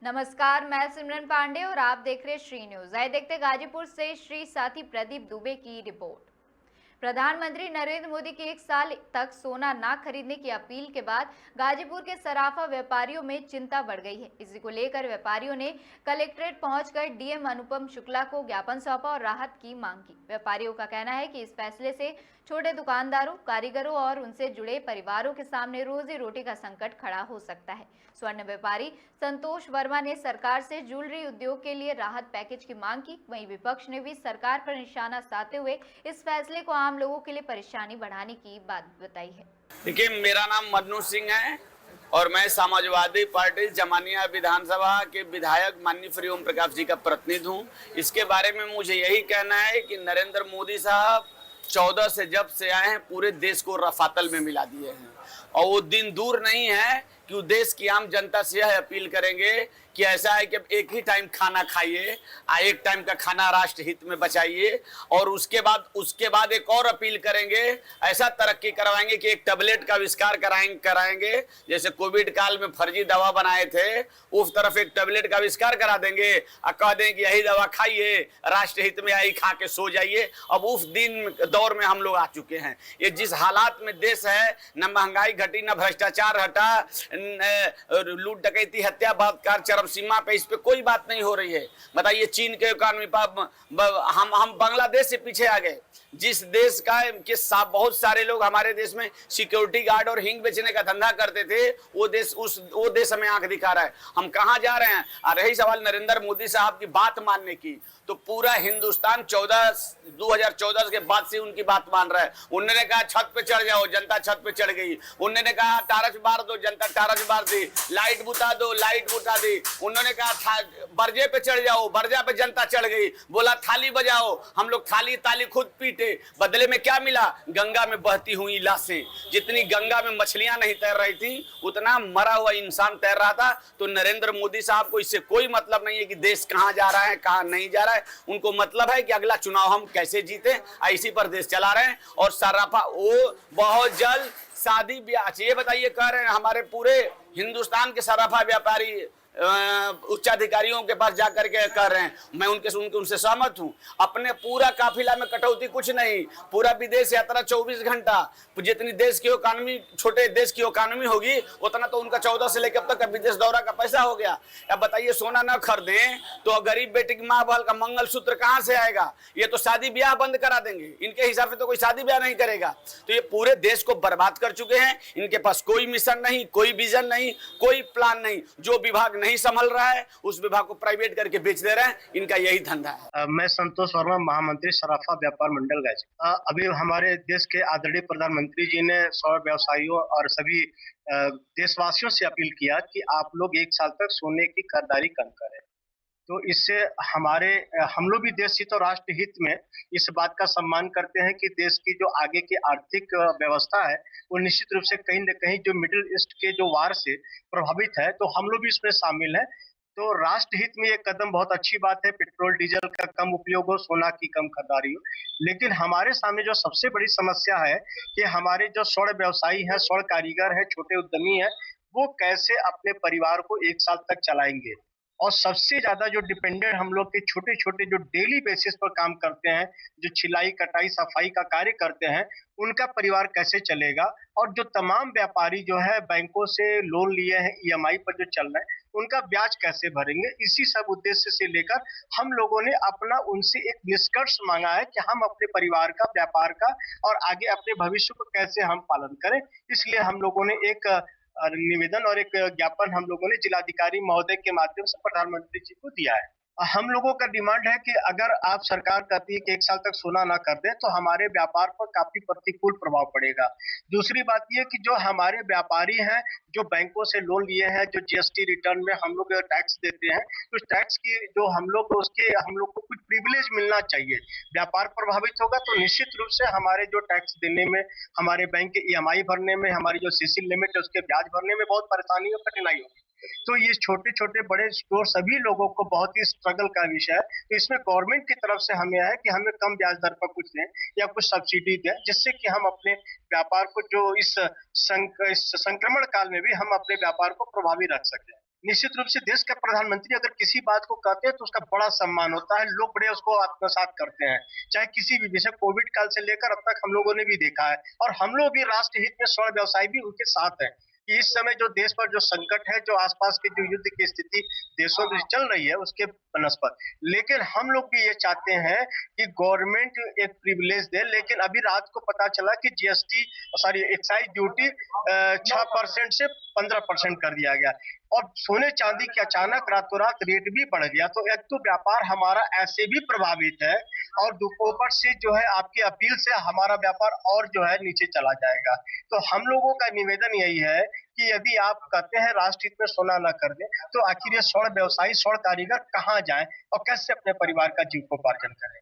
नमस्कार, मैं सिमरन पांडे और आप देख रहे हैं श्री न्यूज। आइए देखते गाजीपुर से श्री साथी प्रदीप दुबे की रिपोर्ट। प्रधानमंत्री नरेंद्र मोदी की 1 साल तक सोना ना खरीदने की अपील के बाद गाजीपुर के सराफा व्यापारियों में चिंता बढ़ गई है। इसी को लेकर व्यापारियों ने कलेक्ट्रेट पहुंचकर डीएम अनुपम शुक्ला को ज्ञापन सौंपा और राहत की मांग की। व्यापारियों का कहना है कि इस फैसले से छोटे दुकानदारों, कारीगरों और उनसे जुड़े परिवारों के सामने रोजी रोटी का संकट खड़ा हो सकता है। स्वर्ण व्यापारी संतोष वर्मा ने सरकार से ज्वेलरी उद्योग के लिए राहत पैकेज की मांग की। वहीं विपक्ष ने भी सरकार पर निशाना साधते हुए इस फैसले को आम लोगों के लिए परेशानी बढ़ाने की बात बताई है। देखिए, मेरा नाम मन्नू सिंह है और मैं समाजवादी पार्टी जमानिया विधानसभा के विधायक माननीय श्री ओम प्रकाश जी का प्रतिनिधि हूँ। इसके बारे में मुझे यही कहना है कि नरेंद्र मोदी साहब 14 से जब से आए हैं पूरे देश को रफातल में मिला दिए हैं और वो दिन दूर नहीं है कि वो देश की आम जनता से यह अपील करेंगे कि ऐसा है कि एक ही टाइम खाना खाइए, एक टाइम का खाना राष्ट्र हित में बचाइए और उसके बाद एक और अपील करेंगे, ऐसा तरक्की करवाएंगे कि एक टैबलेट का आविष्कार कराएंगे जैसे कोविड काल में फर्जी दवा बनाए थे, उस तरफ एक टैबलेट का आविष्कार करा देंगे और कह दें कि यही दवा खाइए, राष्ट्र हित में यही खा के सो जाइए। अब उस दिन दौर में हम लोग आ चुके हैं। ये जिस हालात में देश है, न महंगाई घटी, न भ्रष्टाचार हटा, लूट डकैती, हत्या, बलात्कार चरम सीमा पे, इस पे कोई बात नहीं हो रही है। बताइए, चीन के इकोनॉमी पर हम बांग्लादेश से पीछे आ गए। जिस देश का बहुत सारे लोग हमारे देश में सिक्योरिटी गार्ड और हिंग बेचने का धंधा करते थे, वो देश हमें आंख दिखा रहा है। हम कहां जा रहे हैं? और रही सवाल नरेंद्र मोदी साहब की बात मानने की, तो पूरा हिंदुस्तान 2014 के बाद से उनकी बात मान रहा है। उन्होंने कहा छत पे चढ़ जाओ, जनता छत पे चढ़ गई। उन्होंने कहा टारच मार दो, जनता टारच मार दी। लाइट बुता दो, लाइट बुता दी। उन्होंने कहा बर्जे पे चढ़ जाओ, बर्जा पे जनता चढ़ गई। बोला थाली बजाओ, हम लोग थाली ताली खुद पीटे। बदले में क्या मिला? गंगा में बहती हुई लाशें। जितनी गंगा में मछलियां नहीं तैर रही थी, उतना मरा हुआ इंसान तैर रहा था। तो नरेंद्र मोदी साहब को इससे कोई मतलब नहीं है कि देश कहां जा रहा है, कहां नहीं जा रहा है। उनको मतलब है कि अगला चुनाव हम कैसे जीते, इसी पर देश चला रहे हैं। और सराफा वो बहुत जल्द शादी ब्याह, ये बताइए, कह रहे हैं हमारे पूरे हिंदुस्तान के सराफा व्यापारी उच्चाधिकारियों के पास जाकर के कह रहे हैं, मैं उनसे सहमत हूं। अपने पूरा काफिला में कटौती कुछ नहीं, पूरा विदेश यात्रा 24 घंटा। जितनी देश की इकोनॉमी, छोटे देश की इकोनॉमी होगी, उतना तो उनका 14 से लेकर अब तक का विदेश दौरा का पैसा हो गया। अब बताइए, सोना न खरीदें तो गरीब बेटी की माँ बाल का मंगलसूत्र कहां से आएगा? ये तो शादी ब्याह बंद करा देंगे। इनके हिसाब से तो कोई शादी ब्याह नहीं करेगा। तो ये पूरे देश को बर्बाद कर चुके हैं। इनके पास कोई मिशन नहीं, कोई विजन नहीं, कोई प्लान नहीं। जो विभाग नहीं संभल रहा है, उस विभाग को प्राइवेट करके बेच दे रहे हैं। इनका यही धंधा है। मैं संतोष वर्मा, महामंत्री सराफा व्यापार मंडल गाजीपुर। अभी हमारे देश के आदरणीय प्रधानमंत्री जी ने स्वर्ण व्यवसायियों और सभी देशवासियों से अपील किया कि आप लोग 1 साल तक सोने की खरीदारी कम करें। तो इससे हम लोग भी देश हित और राष्ट्र हित में इस बात का सम्मान करते हैं कि देश की जो आगे की आर्थिक व्यवस्था है, वो निश्चित रूप से कहीं न कहीं जो मिडिल ईस्ट के जो वार से प्रभावित है, तो हम लोग भी इसमें शामिल हैं। तो राष्ट्र हित में ये कदम बहुत अच्छी बात है, पेट्रोल डीजल का कम उपयोग हो, सोना की कम खरीदारी हो। लेकिन हमारे सामने जो सबसे बड़ी समस्या है कि हमारे जो स्वर्ण व्यवसायी हैं, स्वर्ण कारीगर हैं, छोटे उद्यमी हैं, वो कैसे अपने परिवार को 1 साल तक चलाएंगे। और सबसे ज्यादा जो डिपेंडेंट हम लोग के छोटे-छोटे जो डेली बेसिस पर काम करते हैं, जो छिलाई, कटाई, सफाई का कार्य करते हैं, उनका परिवार कैसे चलेगा? और जो तमाम व्यापारी जो है बैंकों से लोन लिए हैं, ईएमआई पर जो चल रहे हैं, उनका ब्याज कैसे भरेंगे? इसी सब उद्देश्य से लेकर हम लोगों ने अपना उनसे एक निष्कर्ष मांगा है कि हम अपने परिवार का, व्यापार का और आगे अपने भविष्य को कैसे हम पालन करें। इसलिए हम लोगों ने एक निवेदन और एक ज्ञापन हम लोगों ने जिलाधिकारी महोदय के माध्यम से प्रधानमंत्री जी को दिया है। हम लोगों का डिमांड है कि अगर आप सरकार कहती है कि 1 साल तक सोना ना कर दें, तो हमारे व्यापार पर काफी प्रतिकूल प्रभाव पड़ेगा। दूसरी बात ये कि जो हमारे व्यापारी हैं, जो बैंकों से लोन लिए हैं, जो जीएसटी रिटर्न में हम लोग टैक्स देते हैं, तो टैक्स की जो हम लोग को कुछ प्रिविलेज मिलना चाहिए। व्यापार प्रभावित होगा तो निश्चित रूप से हमारे जो टैक्स देने में, हमारे बैंक के ईएमआई भरने में, हमारी जो सीसी लिमिट है उसके ब्याज भरने में बहुत परेशानी और कठिनाई होगी। तो ये छोटे-छोटे बड़े स्टोर सभी लोगों को बहुत ही स्ट्रगल का विषय है। तो इसमें गवर्नमेंट की तरफ से हमें है कि हमें कम ब्याज दर पर कुछ दें या कुछ सब्सिडी दें, जिससे कि हम अपने व्यापार को जो इस संक्रमण काल में भी हम अपने व्यापार को प्रभावी रख सकें। निश्चित रूप से देश के प्रधानमंत्री अगर किसी बात को कहते हैं तो उसका बड़ा सम्मान होता है, लोग बड़े उसको आत्मसात करते हैं, चाहे किसी भी विषय। कोविड काल से लेकर अब तक हम लोगों ने भी देखा है, और हम लोग भी राष्ट्र हित में स्वर्ण व्यवसायी भी उनके साथ हैं कि इस समय जो देश पर जो संकट है, जो आसपास की जो युद्ध की स्थिति देशों में चल रही है उसके बनस्पत, लेकिन हम लोग भी ये चाहते हैं कि गवर्नमेंट एक प्रिविलेज दे। लेकिन अभी रात को पता चला कि जीएसटी सॉरी एक्साइज ड्यूटी 6% से 15% कर दिया गया, और सोने चांदी के अचानक रातों रात रेट भी बढ़ गया। तो एक तो व्यापार हमारा ऐसे भी प्रभावित है, और ऊपर से जो है आपकी अपील से हमारा व्यापार और जो है नीचे चला जाएगा। तो हम लोगों का निवेदन यही है कि यदि आप कहते हैं राष्ट्र हित में सोना न कर दे, तो आखिर ये स्वर्ण व्यवसायी, स्वर्ण कारीगर कहाँ जाए और कैसे अपने परिवार का जीविकोपार्जन करें।